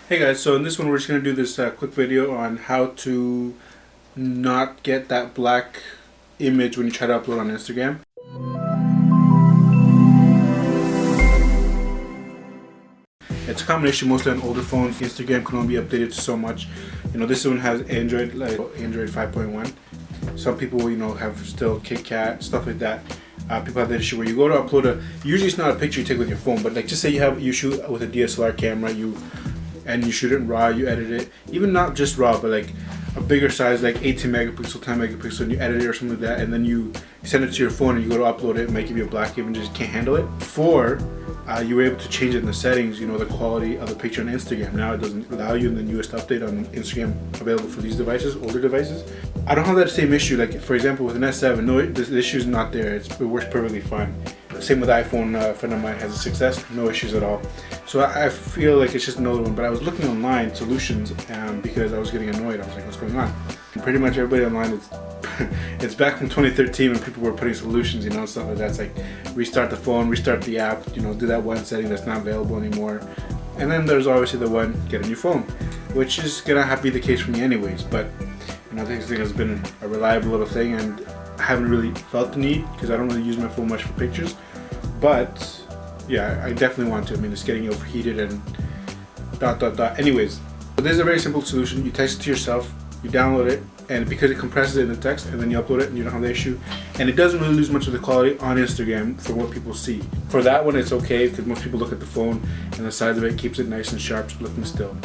Hey guys, so in this one we're just going to do this quick video on how to not get that black image when you try to upload on Instagram. It's a common issue mostly on older phones. Instagram can only be updated so much. You know, this one has Android, like Android 5.1. Some people, have still KitKat, stuff like that. People have that issue where you go to upload usually it's not a picture you take with your phone, but like just say you shoot with a DSLR camera, and you shoot it in RAW, you edit it, even not just RAW, but like a bigger size, like 18 megapixel, 10 megapixel, and you edit it or something like that, and then you send it to your phone and you go to upload it and make it be a black image, just can't handle it. Before, you were able to change it in the settings, the quality of the picture on Instagram. Now it doesn't allow you in the newest update on Instagram available for these devices, older devices. I don't have that same issue, like for example with an S7, no, this issue is not there, it works perfectly fine. Same with iPhone, a friend of mine has a 6S, no issues at all. So I feel like it's just another one, but I was looking online, solutions, because I was getting annoyed. I was like, what's going on? Pretty much everybody online, it's back from 2013 when people were putting solutions, stuff like that. It's like restart the phone, restart the app, do that one setting that's not available anymore. And then there's obviously the one, get a new phone, which is gonna have to be the case for me anyways. But this thing has been a reliable little thing, and I haven't really felt the need because I don't really use my phone much for pictures. But yeah, I definitely want to. It's getting overheated and ... Anyways, so this is a very simple solution. You text it to yourself, you download it, and because it compresses it in the text, and then you upload it, and you don't have the issue. And it doesn't really lose much of the quality on Instagram for what people see. For that one, it's okay because most people look at the phone, and the size of it keeps it nice and sharp, looking still.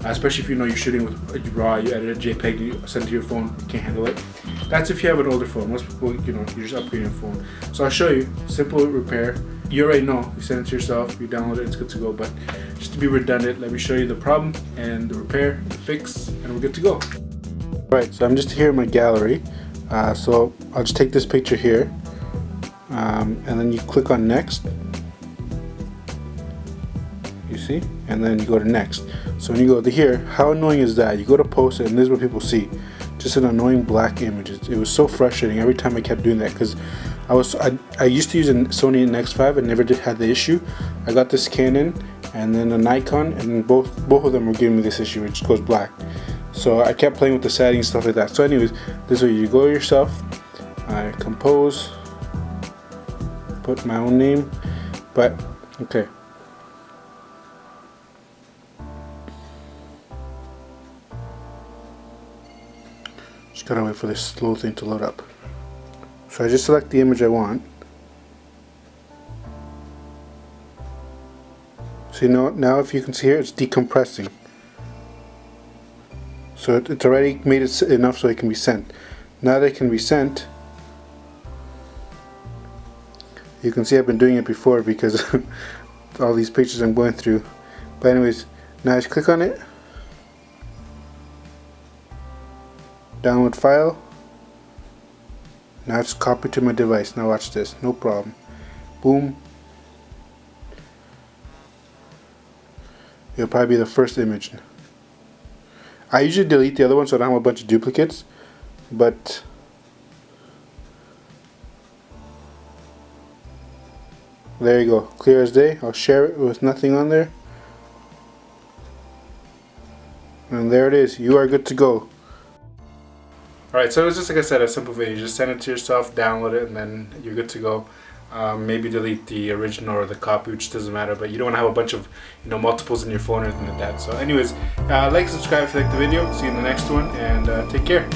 Especially if you're shooting with RAW, you edit a JPEG, you send it to your phone, you can't handle it. That's if you have an older phone. Most people, you're just upgrading your phone. So I'll show you, simple repair. You already know, you send it to yourself, you download it, it's good to go. But just to be redundant, let me show you the problem and the repair, the fix, and we're good to go. Right, so I'm just here in my gallery. So I'll just take this picture here, and then you click on next. You see, and then you go to next. So when you go to here, how annoying is that? You go to post it, and this is what people see, just an annoying black image. It was so frustrating every time I kept doing that because I used to use a Sony NX5 and never had the issue. I got this Canon and then a Nikon, and both of them were giving me this issue. It just goes black. So I kept playing with the settings, stuff like that. So anyways, this way you go yourself, I compose, put my own name, but okay. Just gotta wait for this slow thing to load up. So I just select the image I want. So now if you can see here, it's decompressing. So it's already made it enough so it can be sent. Now that it can be sent, you can see I've been doing it before because all these pictures I'm going through. But anyways, now I just click on it. Download file. Now it's copied to my device. Now watch this, no problem. Boom. It'll probably be the first image. I usually delete the other one so I don't have a bunch of duplicates, but there you go, clear as day. I'll share it with nothing on there, and there it is. You are good to go. Alright, so it's just like I said, a simple video. You just send it to yourself, download it, and then you're good to go. Maybe delete the original or the copy, which doesn't matter, but you don't want to have a bunch of multiples in your phone or anything like that. So anyways, like, subscribe if you like the video. See you in the next one, and take care.